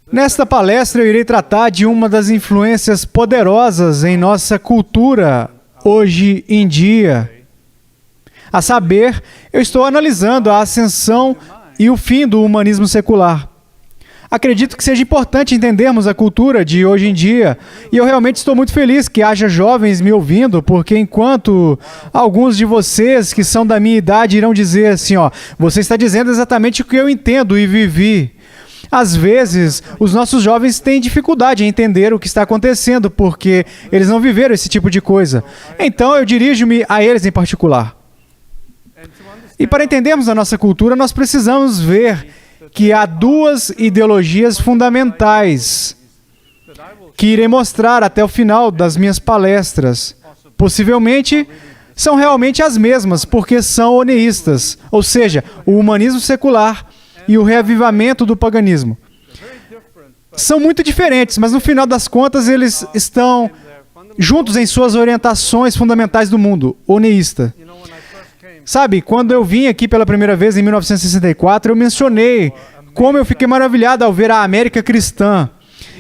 Nesta palestra eu irei tratar de uma das influências poderosas em nossa cultura hoje em dia. A saber, eu estou analisando a ascensão e o fim do humanismo secular. Acredito que seja importante entendermos a cultura de hoje em dia, e eu realmente estou muito feliz que haja jovens me ouvindo, porque enquanto alguns de vocês que são da minha idade irão dizer assim, você está dizendo exatamente o que eu entendo e vivi. Às vezes, os nossos jovens têm dificuldade em entender o que está acontecendo, porque eles não viveram esse tipo de coisa. Então, eu dirijo-me a eles em particular. E para entendermos a nossa cultura, nós precisamos ver que há duas ideologias fundamentais que irei mostrar até o final das minhas palestras. Possivelmente, são realmente as mesmas, porque são oneístas, ou seja, o humanismo secular e o reavivamento do paganismo. São muito diferentes, mas no final das contas eles estão juntos em suas orientações fundamentais do mundo, oneísta. Sabe, quando eu vim aqui pela primeira vez em 1964, eu mencionei como eu fiquei maravilhado ao ver a América cristã.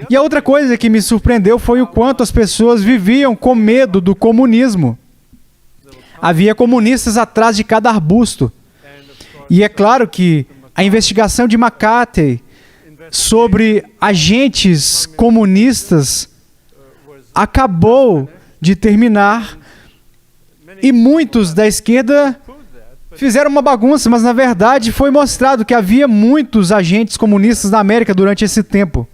E a outra coisa que me surpreendeu foi o quanto as pessoas viviam com medo do comunismo. Havia comunistas atrás de cada arbusto. E é claro que a investigação de McCarthy sobre agentes comunistas acabou de terminar e muitos da esquerda fizeram uma bagunça, mas na verdade foi mostrado que havia muitos agentes comunistas na América durante esse tempo.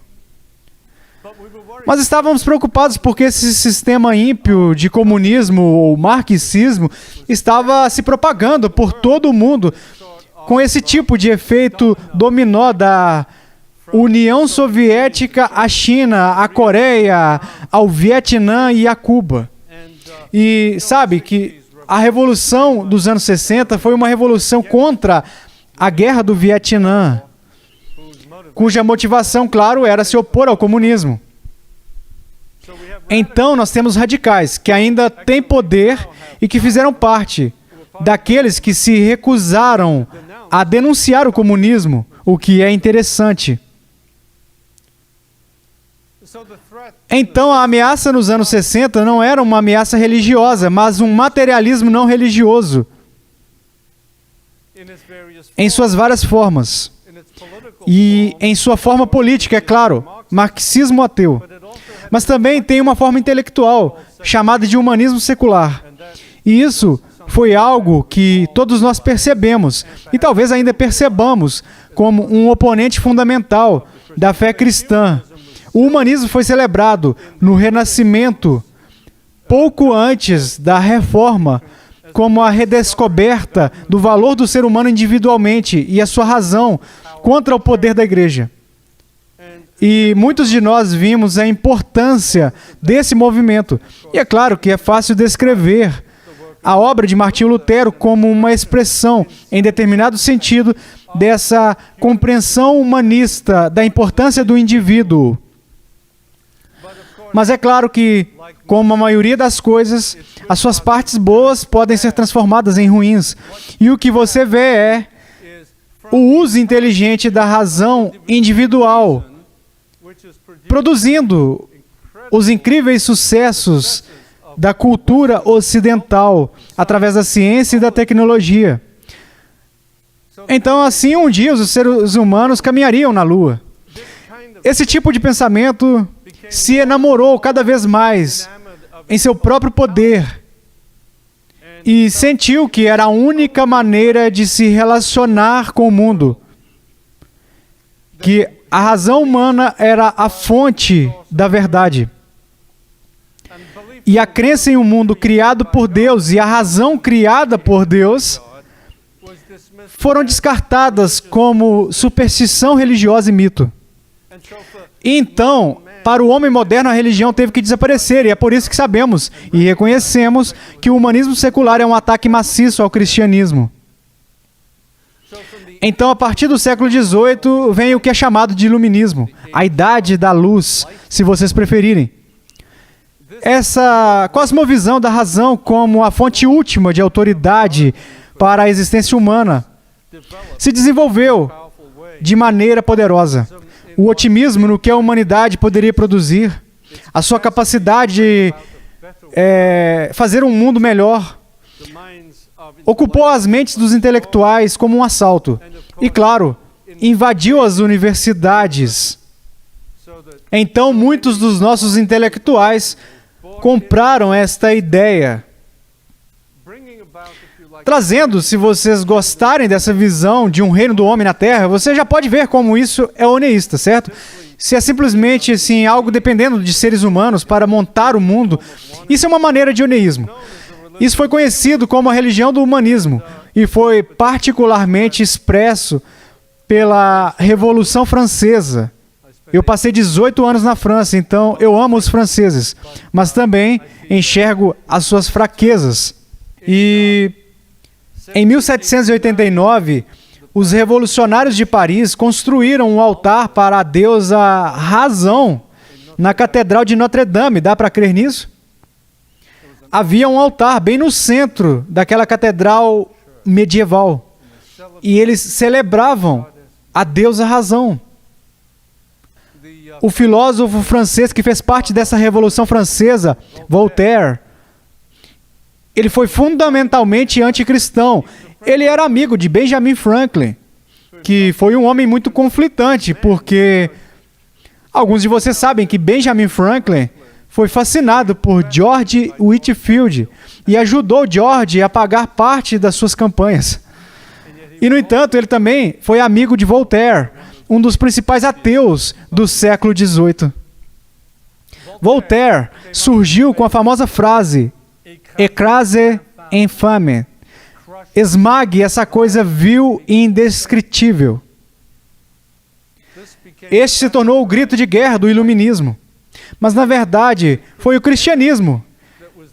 Mas estávamos preocupados porque esse sistema ímpio de comunismo ou marxismo estava se propagando por todo o mundo, com esse tipo de efeito dominó da União Soviética à China, à Coreia, ao Vietnã e a Cuba. E sabe que a Revolução dos anos 60 foi uma revolução contra a Guerra do Vietnã, cuja motivação, claro, era se opor ao comunismo. Então, nós temos radicais que ainda têm poder e que fizeram parte daqueles que se recusaram a denunciar o comunismo, o que é interessante. Então, a ameaça nos anos 60 não era uma ameaça religiosa, mas um materialismo não religioso, em suas várias formas. E em sua forma política, é claro, marxismo ateu. Mas também tem uma forma intelectual, chamada de humanismo secular. E isso foi algo que todos nós percebemos, e talvez ainda percebamos, como um oponente fundamental da fé cristã. O humanismo foi celebrado no Renascimento, pouco antes da Reforma, como a redescoberta do valor do ser humano individualmente e a sua razão contra o poder da igreja. E muitos de nós vimos a importância desse movimento. E é claro que é fácil descrever a obra de Martinho Lutero como uma expressão, em determinado sentido, dessa compreensão humanista da importância do indivíduo. Mas é claro que, como a maioria das coisas, as suas partes boas podem ser transformadas em ruins. E o que você vê é o uso inteligente da razão individual, produzindo os incríveis sucessos da cultura ocidental através da ciência e da tecnologia. Então, assim, um dia os seres humanos caminhariam na Lua. Esse tipo de pensamento se enamorou cada vez mais em seu próprio poder e sentiu que era a única maneira de se relacionar com o mundo, que a razão humana era a fonte da verdade. E a crença em um mundo criado por Deus e a razão criada por Deus foram descartadas como superstição religiosa e mito. Então, para o homem moderno, a religião teve que desaparecer, e é por isso que sabemos e reconhecemos que o humanismo secular é um ataque maciço ao cristianismo. Então, a partir do século XVIII, vem o que é chamado de iluminismo, a idade da luz, se vocês preferirem. Essa cosmovisão da razão como a fonte última de autoridade para a existência humana se desenvolveu de maneira poderosa. o otimismo no que a humanidade poderia produzir, a sua capacidade de fazer um mundo melhor, ocupou as mentes dos intelectuais como um assalto. E, claro, invadiu as universidades. Então, muitos dos nossos intelectuais compraram esta ideia, trazendo, se vocês gostarem dessa visão de um reino do homem na Terra, você já pode ver como isso é oneísta, certo? Se é simplesmente assim, algo dependendo de seres humanos para montar o mundo, isso é uma maneira de oneísmo. Isso foi conhecido como a religião do humanismo e foi particularmente expresso pela Revolução Francesa. Eu passei 18 anos na França, então eu amo os franceses, mas também enxergo as suas fraquezas. E em 1789, os revolucionários de Paris construíram um altar para a deusa Razão na Catedral de Notre-Dame. Dá para crer nisso? Havia um altar bem no centro daquela catedral medieval. E eles celebravam a deusa Razão. O filósofo francês que fez parte dessa Revolução Francesa, Voltaire, ele foi fundamentalmente anticristão. Ele era amigo de Benjamin Franklin, que foi um homem muito conflitante, porque alguns de vocês sabem que Benjamin Franklin foi fascinado por George Whitefield e ajudou George a pagar parte das suas campanhas. E, no entanto, ele também foi amigo de Voltaire, um dos principais ateus do século XVIII. Voltaire surgiu com a famosa frase "écrasez infâme", esmague essa coisa vil e indescritível. Este se tornou o grito de guerra do iluminismo. Mas, na verdade, foi o cristianismo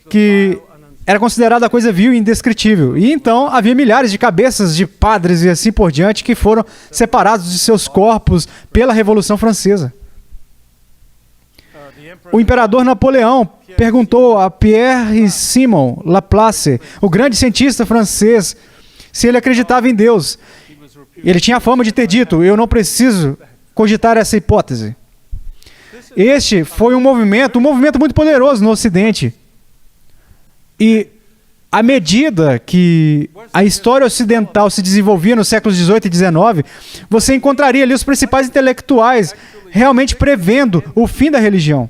que era considerado a coisa vil e indescritível. E então havia milhares de cabeças de padres e assim por diante que foram separados de seus corpos pela Revolução Francesa. O imperador Napoleão perguntou a Pierre-Simon Laplace, o grande cientista francês, se ele acreditava em Deus. Ele tinha a fama de ter dito: "Eu não preciso cogitar essa hipótese." Este foi um movimento muito poderoso no Ocidente. E à medida que a história ocidental se desenvolvia nos séculos XVIII e XIX, você encontraria ali os principais intelectuais realmente prevendo o fim da religião.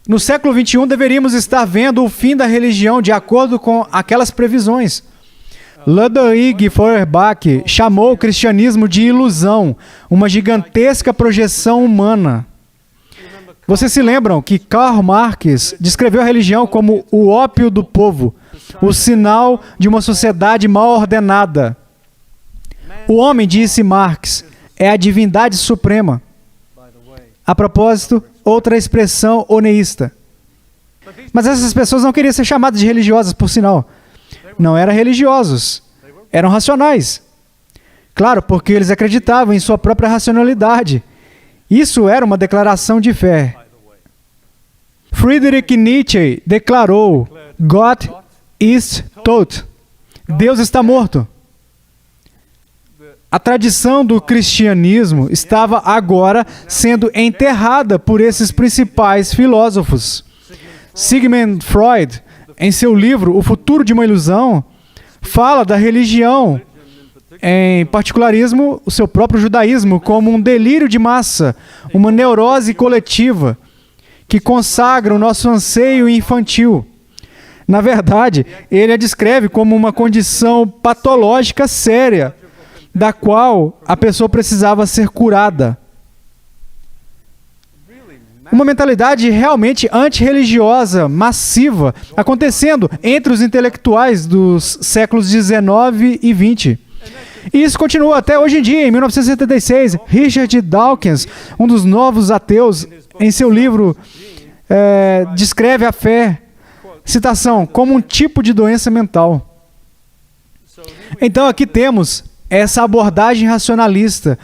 No século XXI, deveríamos estar vendo o fim da religião de acordo com aquelas previsões. Ludwig Feuerbach chamou o cristianismo de ilusão, uma gigantesca projeção humana. Vocês se lembram que Karl Marx descreveu a religião como o ópio do povo, o sinal de uma sociedade mal ordenada. O homem, disse Marx, é a divindade suprema. A propósito, outra expressão oneísta. Mas essas pessoas não queriam ser chamadas de religiosas, por sinal. Não eram religiosos, eram racionais. Claro, porque eles acreditavam em sua própria racionalidade. Isso era uma declaração de fé. Friedrich Nietzsche declarou: "God is tot." Deus está morto. A tradição do cristianismo estava agora sendo enterrada por esses principais filósofos. Sigmund Freud, em seu livro O Futuro de uma Ilusão, fala da religião, em particularismo, o seu próprio judaísmo, como um delírio de massa, uma neurose coletiva, que consagra o nosso anseio infantil. Na verdade, ele a descreve como uma condição patológica séria, da qual a pessoa precisava ser curada. Uma mentalidade realmente antirreligiosa, massiva, acontecendo entre os intelectuais dos séculos XIX e XX. E isso continua até hoje em dia. Em 1976, Richard Dawkins, um dos novos ateus, em seu livro, descreve a fé, citação, como um tipo de doença mental. Então aqui temos essa abordagem racionalista,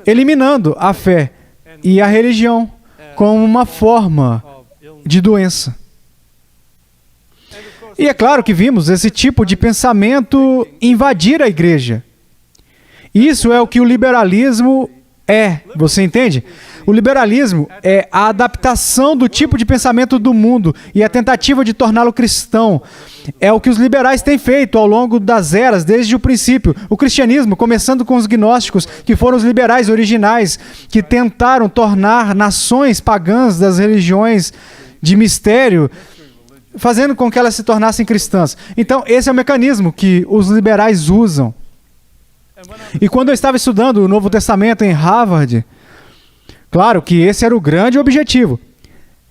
eliminando a fé e a religião como uma forma de doença. E é claro que vimos esse tipo de pensamento invadir a igreja. Isso é o que o liberalismo é, você entende? O liberalismo é a adaptação do tipo de pensamento do mundo e a tentativa de torná-lo cristão. É o que os liberais têm feito ao longo das eras, desde o princípio. O cristianismo, começando com os gnósticos, que foram os liberais originais, que tentaram tornar nações pagãs das religiões de mistério, fazendo com que elas se tornassem cristãs. Então, esse é o mecanismo que os liberais usam. E quando eu estava estudando o Novo Testamento em Harvard, claro que esse era o grande objetivo.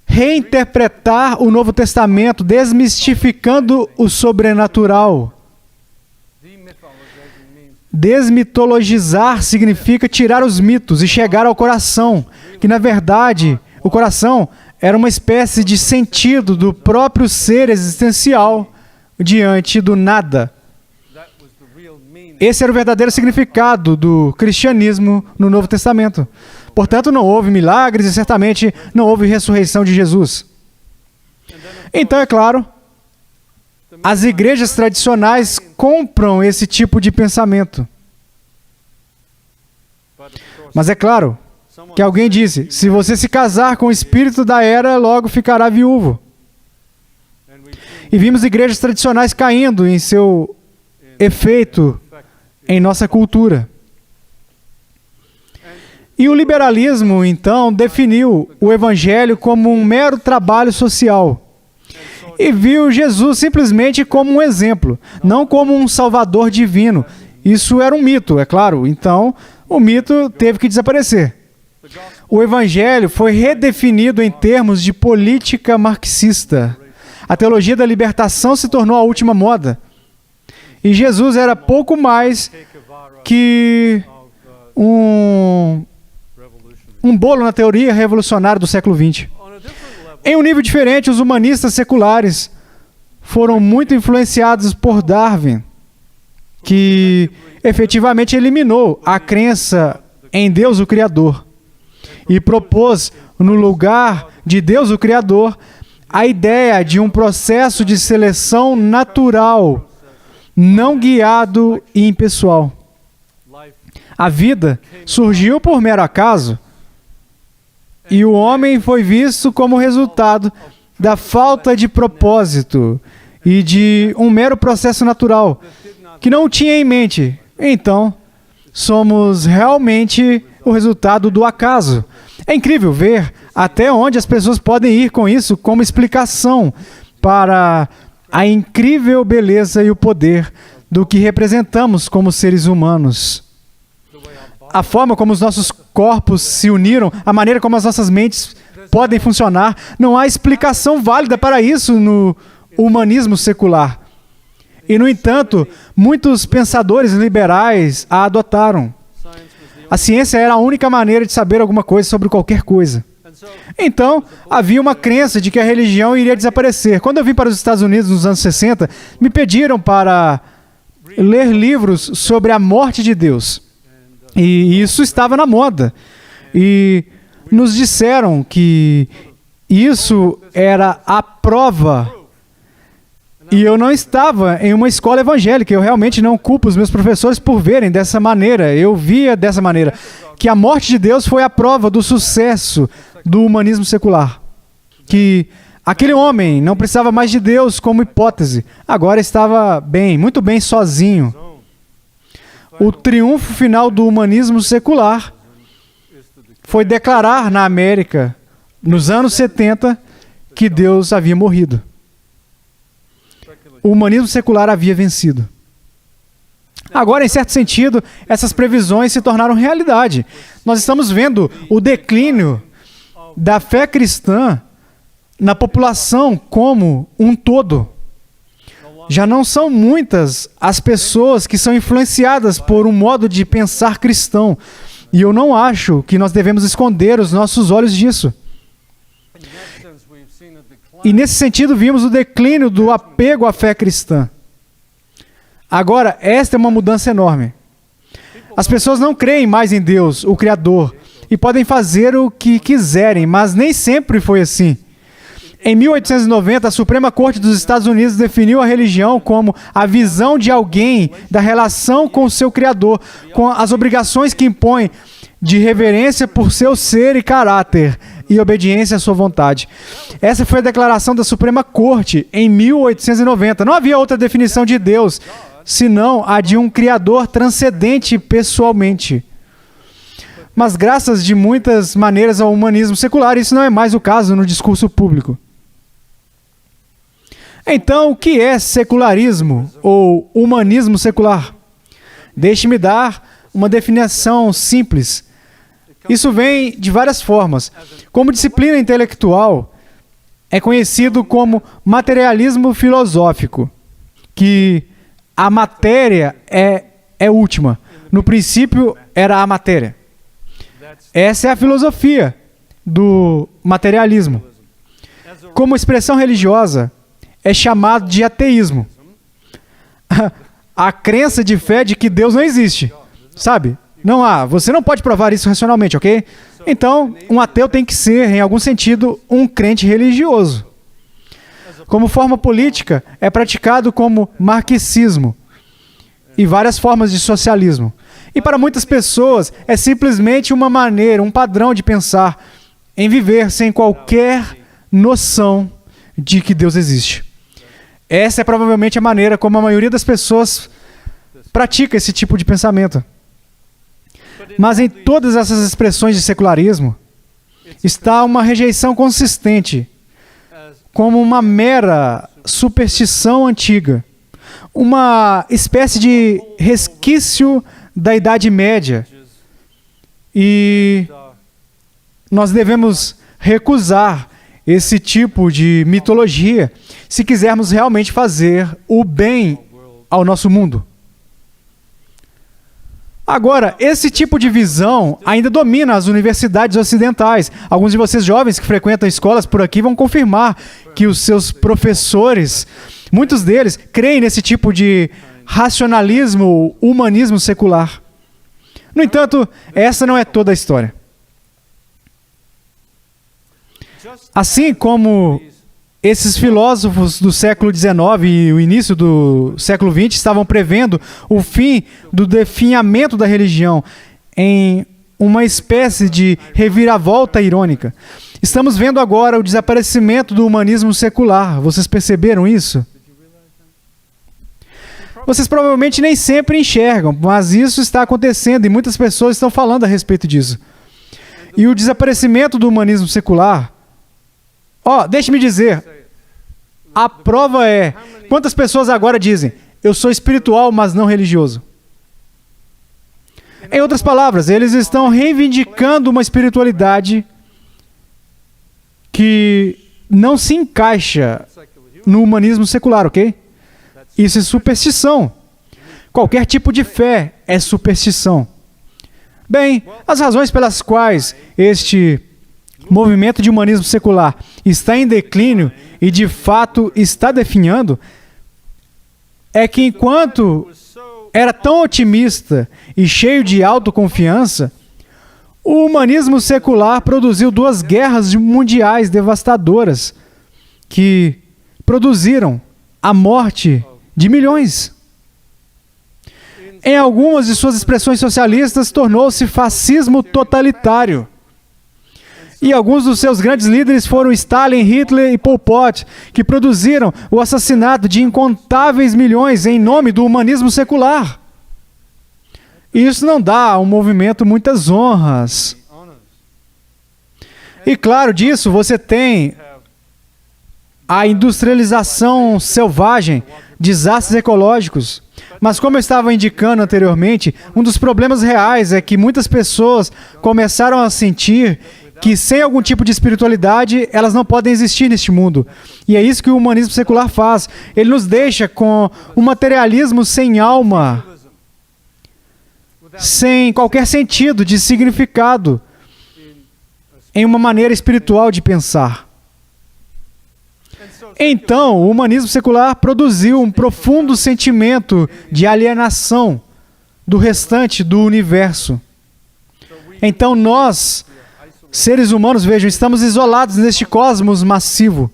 Reinterpretar o Novo Testamento, desmistificando o sobrenatural. Desmitologizar significa tirar os mitos e chegar ao coração, que na verdade, o coração era uma espécie de sentido do próprio ser existencial diante do nada. Esse era o verdadeiro significado do cristianismo no Novo Testamento. Portanto, não houve milagres e certamente não houve ressurreição de Jesus. Então, é claro, as igrejas tradicionais compram esse tipo de pensamento. Mas é claro que alguém disse, se você se casar com o espírito da era, logo ficará viúvo. E vimos igrejas tradicionais caindo em seu efeito em nossa cultura. E o liberalismo, então, definiu o evangelho como um mero trabalho social. E viu Jesus simplesmente como um exemplo, não como um salvador divino. Isso era um mito, é claro. Então, o mito teve que desaparecer. O evangelho foi redefinido em termos de política marxista. A teologia da libertação se tornou a última moda. E Jesus era pouco mais que um bolo na teoria revolucionária do século XX. Em um nível diferente, os humanistas seculares foram muito influenciados por Darwin, que efetivamente eliminou a crença em Deus, o Criador, e propôs, no lugar de Deus, o Criador, a ideia de um processo de seleção natural, não guiado e impessoal. A vida surgiu por mero acaso, e o homem foi visto como resultado da falta de propósito e de um mero processo natural, que não tinha em mente. Então, somos realmente o resultado do acaso. É incrível ver até onde as pessoas podem ir com isso como explicação para a incrível beleza e o poder do que representamos como seres humanos. A forma como os nossos corpos se uniram, a maneira como as nossas mentes podem funcionar, não há explicação válida para isso no humanismo secular. E, no entanto, muitos pensadores liberais a adotaram. A ciência era a única maneira de saber alguma coisa sobre qualquer coisa. Então, havia uma crença de que a religião iria desaparecer. Quando eu vim para os Estados Unidos nos anos 60, me pediram para ler livros sobre a morte de Deus. E isso estava na moda. E nos disseram que isso era a prova. E eu não estava em uma escola evangélica. Eu realmente não culpo os meus professores por verem dessa maneira. Eu via dessa maneira. Que a morte de Deus foi a prova do sucesso do humanismo secular. Que aquele homem não precisava mais de Deus como hipótese. Agora estava bem, muito bem sozinho. O triunfo final do humanismo secular foi declarar na América, nos anos 70, que Deus havia morrido. O humanismo secular havia vencido. Agora, em certo sentido, essas previsões se tornaram realidade. Nós estamos vendo o declínio da fé cristã na população como um todo. Já não são muitas as pessoas que são influenciadas por um modo de pensar cristão. E eu não acho que nós devemos esconder os nossos olhos disso. E nesse sentido vimos o declínio do apego à fé cristã. Agora, esta é uma mudança enorme. As pessoas não creem mais em Deus, o Criador, e podem fazer o que quiserem, mas nem sempre foi assim. Em 1890, a Suprema Corte dos Estados Unidos definiu a religião como a visão de alguém da relação com o seu Criador, com as obrigações que impõe de reverência por seu ser e caráter e obediência à sua vontade. Essa foi a declaração da Suprema Corte em 1890. Não havia outra definição de Deus, senão a de um Criador transcendente pessoalmente. Mas graças de muitas maneiras ao humanismo secular, isso não é mais o caso no discurso público. Então, o que é secularismo ou humanismo secular? Deixe-me dar uma definição simples. Isso vem de várias formas. Como disciplina intelectual, é conhecido como materialismo filosófico, que a matéria é última. No princípio, era a matéria. Essa é a filosofia do materialismo. Como expressão religiosa, é chamado de ateísmo. A crença de fé de que Deus não existe, sabe? Não há. Você não pode provar isso racionalmente, ok? Então, um ateu tem que ser, em algum sentido, um crente religioso. Como forma política, é praticado como marxismo e várias formas de socialismo. E para muitas pessoas, é simplesmente uma maneira, um padrão de pensar em viver sem qualquer noção de que Deus existe. Essa é provavelmente a maneira como a maioria das pessoas pratica esse tipo de pensamento. Mas em todas essas expressões de secularismo, está uma rejeição consistente, como uma mera superstição antiga, uma espécie de resquício da Idade Média. E nós devemos recusar esse tipo de mitologia se quisermos realmente fazer o bem ao nosso mundo. Agora, esse tipo de visão ainda domina as universidades ocidentais. Alguns de vocês jovens que frequentam escolas por aqui vão confirmar que os seus professores, muitos deles, creem nesse tipo de racionalismo, humanismo secular. No entanto, essa não é toda a história. Assim como esses filósofos do século XIX e o início do século XX estavam prevendo o fim do definhamento da religião em uma espécie de reviravolta irônica. Estamos vendo agora o desaparecimento do humanismo secular. Vocês perceberam isso? Vocês provavelmente nem sempre enxergam, mas isso está acontecendo e muitas pessoas estão falando a respeito disso. E o desaparecimento do humanismo secular... deixe-me dizer, a prova é, quantas pessoas agora dizem, eu sou espiritual, mas não religioso? Em outras palavras, eles estão reivindicando uma espiritualidade que não se encaixa no humanismo secular, ok? Isso é superstição. Qualquer tipo de fé é superstição. Bem, as razões pelas quais este movimento de humanismo secular está em declínio e de fato está definhando é que enquanto era tão otimista e cheio de autoconfiança, o humanismo secular produziu 2 guerras mundiais devastadoras que produziram a morte de milhões. Em algumas de suas expressões socialistas, tornou-se fascismo totalitário. E alguns dos seus grandes líderes foram Stalin, Hitler e Pol Pot, que produziram o assassinato de incontáveis milhões em nome do humanismo secular. Isso não dá ao movimento muitas honras. E claro disso, você tem a industrialização selvagem, desastres ecológicos. Mas como eu estava indicando anteriormente, um dos problemas reais é que muitas pessoas começaram a sentir que sem algum tipo de espiritualidade, elas não podem existir neste mundo. E é isso que o humanismo secular faz. Ele nos deixa com um materialismo sem alma, sem qualquer sentido de significado, em uma maneira espiritual de pensar. Então, o humanismo secular produziu um profundo sentimento de alienação do restante do universo. Então nós, seres humanos, vejam, estamos isolados neste cosmos massivo.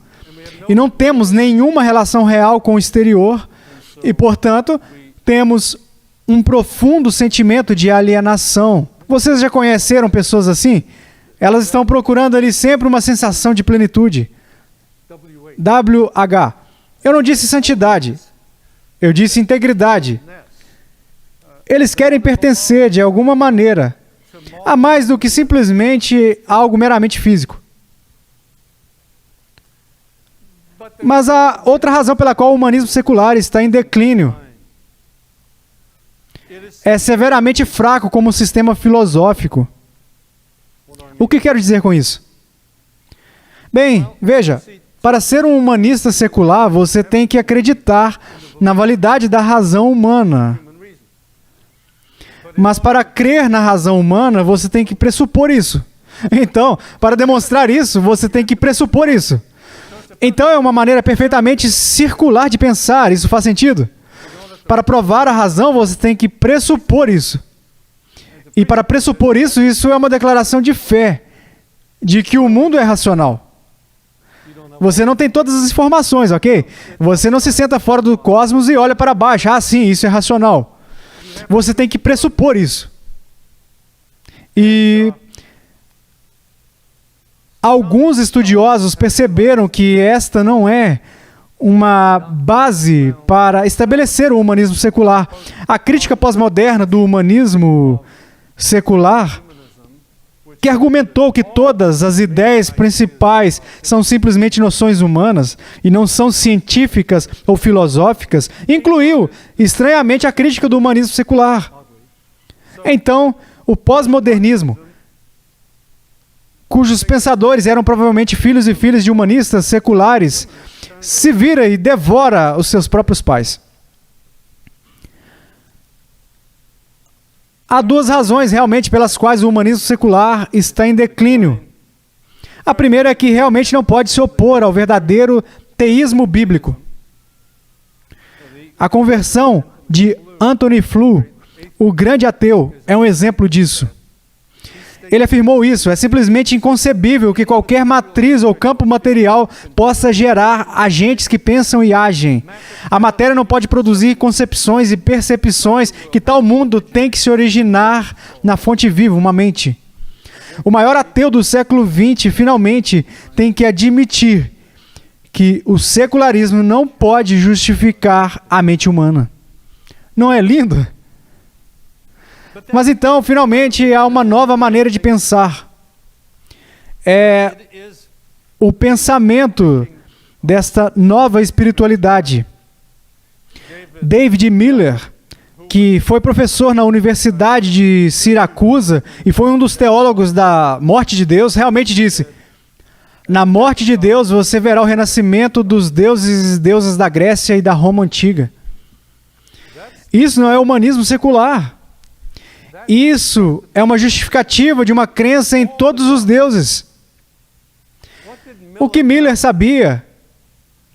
e não temos nenhuma relação real com o exterior e, portanto, temos um profundo sentimento de alienação. Vocês já conheceram pessoas assim? Elas estão procurando ali sempre uma sensação de plenitude. WH. Eu não disse santidade. Eu disse integridade. Eles querem pertencer de alguma maneira a mais do que simplesmente algo meramente físico. Mas há outra razão pela qual o humanismo secular está em declínio. É severamente fraco como sistema filosófico. O que quero dizer com isso? Bem, veja, para ser um humanista secular, você tem que acreditar na validade da razão humana. Mas para crer na razão humana, você tem que pressupor isso. Então, para demonstrar isso, você tem que pressupor isso. Então é uma maneira perfeitamente circular de pensar. Isso faz sentido? Para provar a razão, você tem que pressupor isso. E para pressupor isso, isso é uma declaração de fé, de que o mundo é racional. Você não tem todas as informações, ok? Você não se senta fora do cosmos e olha para baixo. Ah, sim, isso é racional. Você tem que pressupor isso. E alguns estudiosos perceberam que esta não é uma base para estabelecer o humanismo secular. A crítica pós-moderna do humanismo secular, que argumentou que todas as ideias principais são simplesmente noções humanas e não são científicas ou filosóficas, incluiu, estranhamente, a crítica do humanismo secular. Então, o pós-modernismo, cujos pensadores eram provavelmente filhos e filhas de humanistas seculares, se vira e devora os seus próprios pais. Há duas razões realmente pelas quais o humanismo secular está em declínio. A primeira é que realmente não pode se opor ao verdadeiro teísmo bíblico. A conversão de Anthony Flew, o grande ateu, é um exemplo disso. Ele afirmou isso: é simplesmente inconcebível que qualquer matriz ou campo material possa gerar agentes que pensam e agem. A matéria não pode produzir concepções e percepções que tal mundo tem que se originar na fonte viva, uma mente. O maior ateu do século XX finalmente tem que admitir que o secularismo não pode justificar a mente humana. Não é lindo? Mas então, finalmente, há uma nova maneira de pensar. É o pensamento desta nova espiritualidade. David Miller, que foi professor na Universidade de Siracusa e foi um dos teólogos da morte de Deus, realmente disse: na morte de Deus você verá o renascimento dos deuses e deusas da Grécia e da Roma antiga. Isso não é humanismo secular. Isso é uma justificativa de uma crença em todos os deuses. O que Miller sabia,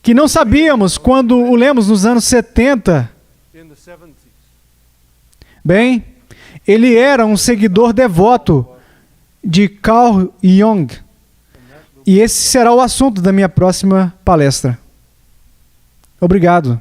que não sabíamos quando o lemos nos anos 70, bem, ele era um seguidor devoto de Carl Jung. E esse será o assunto da minha próxima palestra. Obrigado.